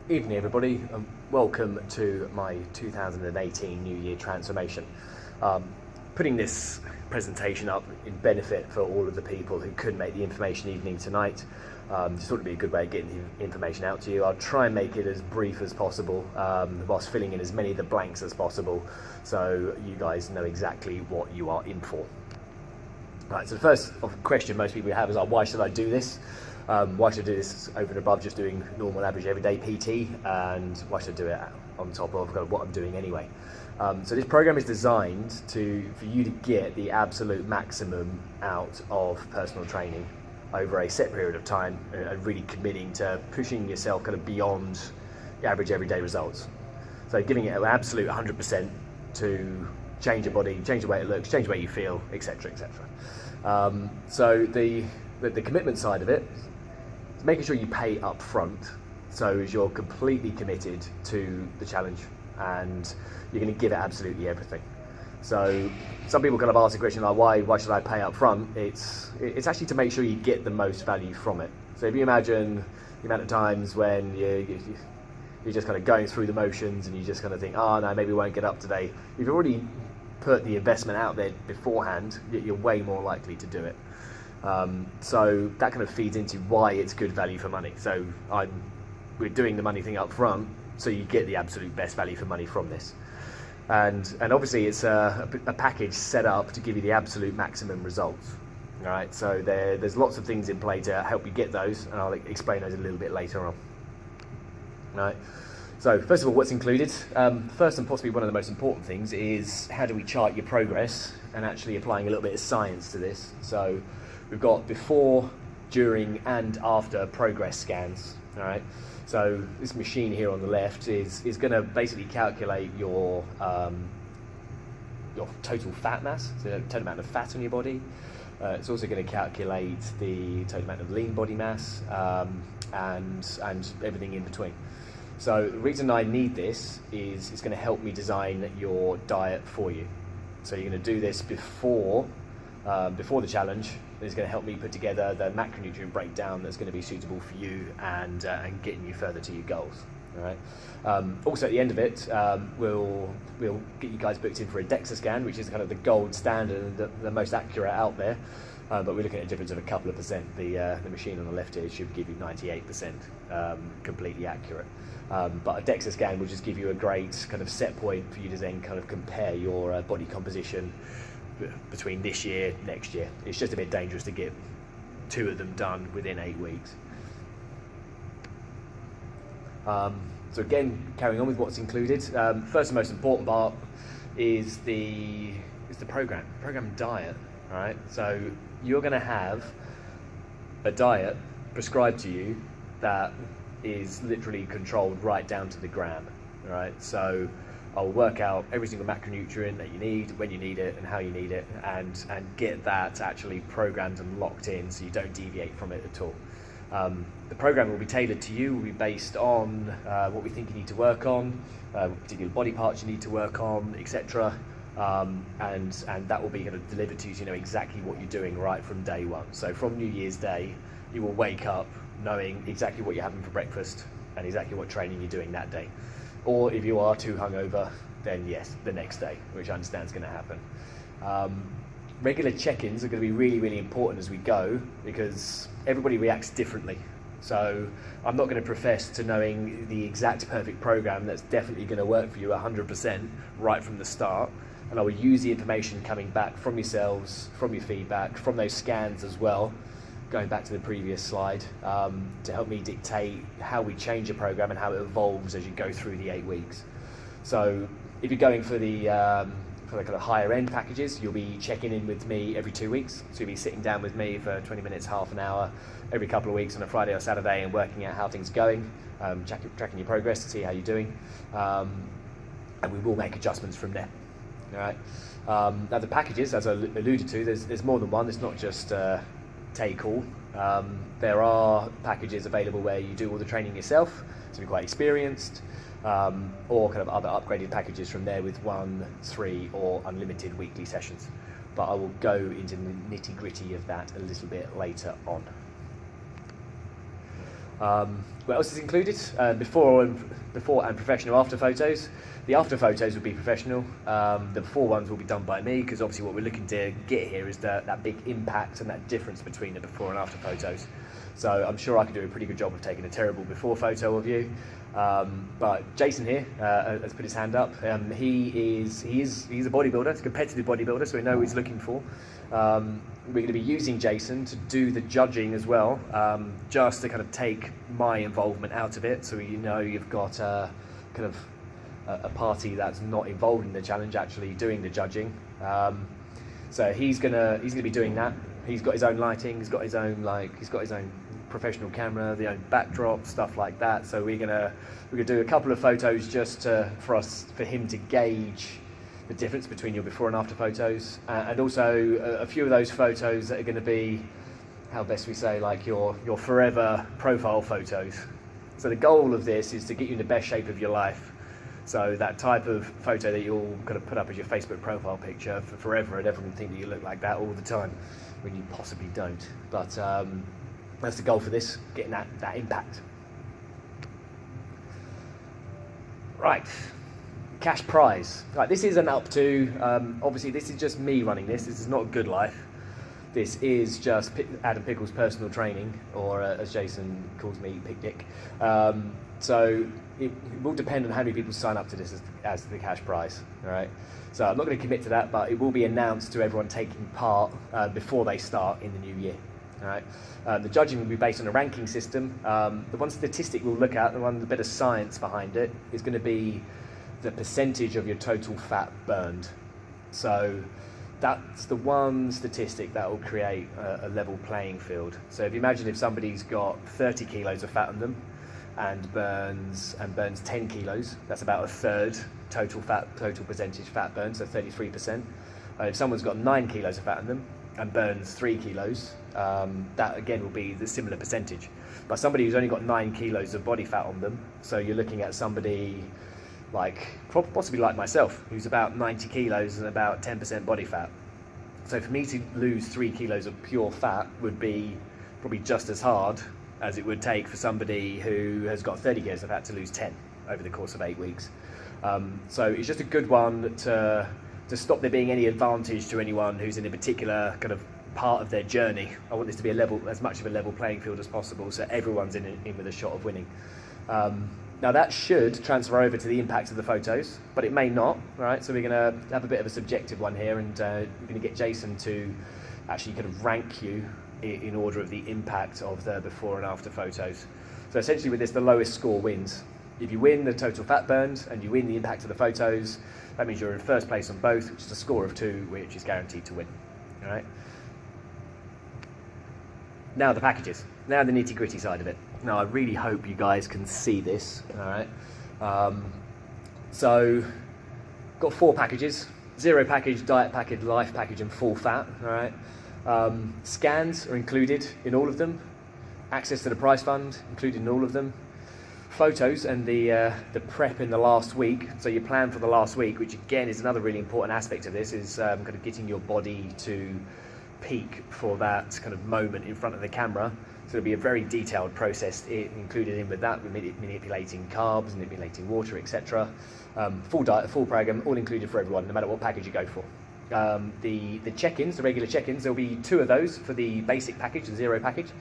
Evening everybody, and welcome to my 2018 New Year transformation. Putting this presentation up in benefit for all of the people who couldn't make the information evening tonight. Just thought it'd be a good way of getting the information out to you. I'll try and make it as brief as possible, whilst filling in as many of the blanks as possible, so you guys know exactly what you are in for. Right, so the first question most people have is, why should I do this? Why should I do this over and above just doing normal, average, everyday PT? And why should I do it on top of kind of what I'm doing anyway? So this program is designed for you to get the absolute maximum out of personal training over a set period of time, and really committing to pushing yourself kind of beyond the average, everyday results. So giving it an absolute 100% to change your body, change the way it looks, change the way you feel, etc., etc. So the commitment side of it is making sure you pay up front, so as you're completely committed to the challenge and you're going to give it absolutely everything. So some people kind of ask the question like, why should I pay up front? It's actually to make sure you get the most value from it. So if you imagine the amount of times when you're just kind of going through the motions and you just kind of think, oh no, maybe we won't get up today. If you've already put the investment out there beforehand, you're way more likely to do it. So that kind of feeds into why it's good value for money. So we're doing the money thing up front, so you get the absolute best value for money from this. And obviously it's a package set up to give you the absolute maximum results. All right, so there's lots of things in play to help you get those, and I'll explain those a little bit later on. All right. So first of all, what's included? First and possibly one of the most important things is how do we chart your progress, and actually applying a little bit of science to this. So we've got before, during and after progress scans. All right. So this machine here on the left is going to basically calculate your total fat mass, so the total amount of fat on your body. It's also going to calculate the total amount of lean body mass, and everything in between. So the reason I need this is it's going to help me design your diet for you. So you're going to do this before the challenge. It's going to help me put together the macronutrient breakdown that's going to be suitable for you and getting you further to your goals. All right. Also at the end of it, we'll get you guys booked in for a DEXA scan, which is kind of the gold standard and the most accurate out there. But we're looking at a difference of a couple of percent. The machine on the left here should give you 98% completely accurate. But a DEXA scan will just give you a great kind of set point for you to then kind of compare your body composition between this year, next year. It's just a bit dangerous to get two of them done within 8 weeks. So again, carrying on with what's included, first and most important part is the program diet. All right, so you're going to have a diet prescribed to you that is literally controlled right down to the gram. All right, so I'll work out every single macronutrient that you need, when you need it, and how you need it, and get that actually programmed and locked in so you don't deviate from it at all. The program will be tailored to you, will be based on what we think you need to work on, what particular body parts you need to work on, etc. And that will be kind of delivered to you so you know exactly what you're doing right from day one. So from New Year's Day, you will wake up knowing exactly what you're having for breakfast and exactly what training you're doing that day. Or if you are too hungover, then yes, the next day, which I understand is going to happen. Regular check-ins are going to be really, really important as we go, because everybody reacts differently. So I'm not going to profess to knowing the exact perfect program that's definitely going to work for you 100% right from the start. And I will use the information coming back from yourselves, from your feedback, from those scans as well, going back to the previous slide, to help me dictate how we change a program and how it evolves as you go through the 8 weeks. So if you're going for the kind of higher end packages, you'll be checking in with me every 2 weeks. So you'll be sitting down with me for 20 minutes, half an hour, every couple of weeks on a Friday or Saturday, and working out how things are going, tracking your progress to see how you're doing, and we will make adjustments from there. All right. Now the packages, as I alluded to, there's more than one. It's not just take all. There are packages available where you do all the training yourself, so you're quite experienced, or kind of other upgraded packages from there with 1, 3 or unlimited weekly sessions. But I will go into the nitty-gritty of that a little bit later on. What else is included? Before and professional after photos. The after photos will be professional. The before ones will be done by me, because obviously what we're looking to get here is that big impact and that difference between the before and after photos. So I'm sure I could do a pretty good job of taking a terrible before photo of you. But Jason here has put his hand up. He's a bodybuilder, he's a competitive bodybuilder, so we know what he's looking for. We're going to be using Jason to do the judging as well, just to kind of take my involvement out of it, so you know you've got kind of a party that's not involved in the challenge actually doing the judging. So he's gonna be doing that. He's got his own lighting, he's got his own professional camera, the own backdrop, stuff like that. So we're gonna do a couple of photos just for him to gauge the difference between your before and after photos, and also a few of those photos that are going to be, how best we say, like your forever profile photos. So the goal of this is to get you in the best shape of your life. So that type of photo that you'll kind of put up as your Facebook profile picture for forever, and everyone think that you look like that all the time when you possibly don't. But that's the goal for this, getting that impact. Right. Cash prize. Right, this is an up to, obviously this is just me running this is not Goodlife. This is just Adam Pickles' personal training, or as Jason calls me, picnic. So it will depend on how many people sign up to this as the cash prize. All right. So I'm not going to commit to that, but it will be announced to everyone taking part before they start in the new year. All right. The judging will be based on a ranking system. The one statistic we'll look at, the one with a bit of science behind it, is going to be the percentage of your total fat burned. So that's the one statistic that will create a level playing field. So if you imagine if somebody's got 30 kilos of fat on them and burns 10 kilos, that's about a third total percentage fat burn, so 33%. If someone's got 9 kilos of fat on them and burns 3 kilos, that again will be the similar percentage. But somebody who's only got 9 kilos of body fat on them, so you're looking at somebody like possibly like myself, who's about 90 kilos and about 10% body fat. So for me to lose 3 kilos of pure fat would be probably just as hard as it would take for somebody who has got 30 kilos of fat to lose 10 over the course of 8 weeks. So it's just a good one to stop there being any advantage to anyone who's in a particular kind of part of their journey. I want this to be as much of a level playing field as possible, so everyone's in with a shot of winning. Now that should transfer over to the impact of the photos, but it may not, right? So we're going to have a bit of a subjective one here, and we're going to get Jason to actually kind of rank you in order of the impact of the before and after photos. So essentially with this, the lowest score wins. If you win the total fat burned and you win the impact of the photos, that means you're in first place on both, which is a score of 2, which is guaranteed to win. All right. Now the packages. Now the nitty-gritty side of it. Now I really hope you guys can see this. All right. So got 4 packages: 0 package, diet package, life package, and full fat. All right. Scans are included in all of them. Access to the prize fund included in all of them. Photos and the prep in the last week. So your plan for the last week, which again is another really important aspect of this, is kind of getting your body to peak for that kind of moment in front of the camera. So there'll be a very detailed process included in with that, manipulating carbs, manipulating water, etc. Full diet, full program, all included for everyone, no matter what package you go for. The check-ins, the regular check-ins, there'll be 2 of those for the basic package, the 0 package.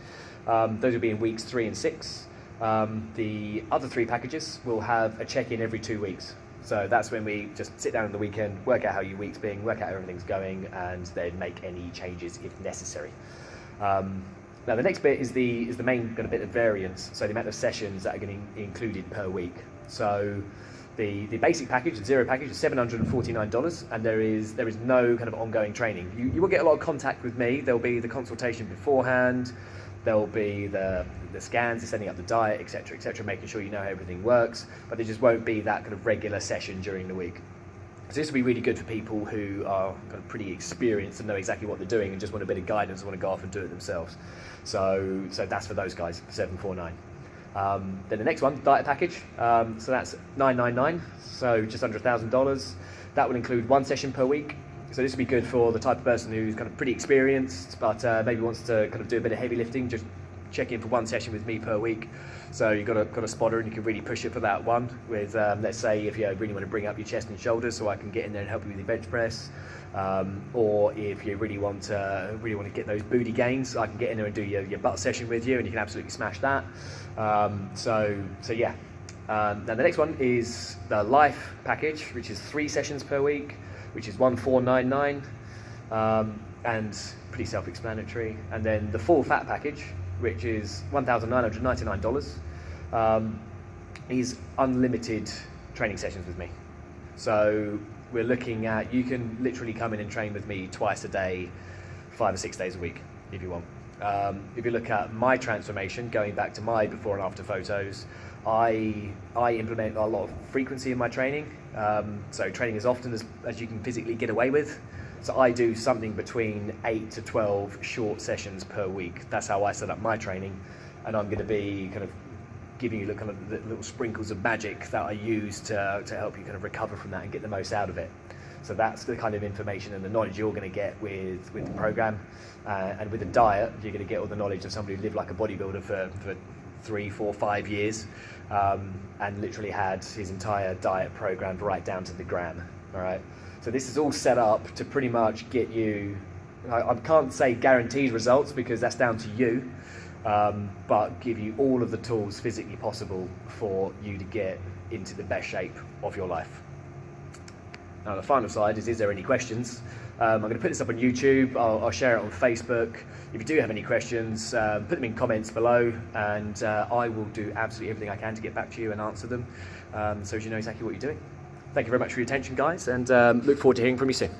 Those will be in weeks 3 and 6. The other 3 packages will have a check-in every 2 weeks. So that's when we just sit down on the weekend, work out how your week's being, work out how everything's going, and then make any changes if necessary. Now the next bit is the main kind of bit of variance, so the amount of sessions that are going to be included per week. So the basic package, the 0 package, is $749, and there is no kind of ongoing training. You will get a lot of contact with me. There'll be the consultation beforehand. There'll be the scans, the setting up the diet, etc., making sure you know how everything works, but there just won't be that kind of regular session during the week. So this will be really good for people who are kind of pretty experienced and know exactly what they're doing and just want a bit of guidance and want to go off and do it themselves. So that's for those guys, $749. Then the next one, diet package, so that's $999, so just under $1,000. That will include 1 session per week. So this will be good for the type of person who's kind of pretty experienced, but maybe wants to kind of do a bit of heavy lifting, just check in for one session with me per week. So you've got a spotter, and you can really push it for that one. With let's say if you really want to bring up your chest and shoulders, so I can get in there and help you with your bench press. Or if you really want to get those booty gains, I can get in there and do your butt session with you, and you can absolutely smash that. So yeah. Now the next one is the Life package, which is 3 sessions per week, which is 1,499, and pretty self-explanatory. And then the Full Fat package, which is $1,999, is unlimited training sessions with me. So we're looking at, you can literally come in and train with me twice a day, 5 or 6 days a week if you want. If you look at my transformation, going back to my before and after photos, I implement a lot of frequency in my training. So training as often as you can physically get away with. So I do something between 8 to 12 short sessions per week. That's how I set up my training, and I'm going to be kind of giving you the little sprinkles of magic that I use to help you kind of recover from that and get the most out of it. So that's the kind of information and the knowledge you're going to get with the program, and with the diet, you're going to get all the knowledge of somebody who lived like a bodybuilder for 3, 4, 5 years, and literally had his entire diet programmed right down to the gram. All right. So this is all set up to pretty much get you, I can't say guaranteed results because that's down to you, but give you all of the tools physically possible for you to get into the best shape of your life. Now the final slide is there any questions? I'm going to put this up on YouTube, I'll share it on Facebook. If you do have any questions, put them in comments below, and I will do absolutely everything I can to get back to you and answer them, so as you know exactly what you're doing. Thank you very much for your attention, guys, and look forward to hearing from you soon.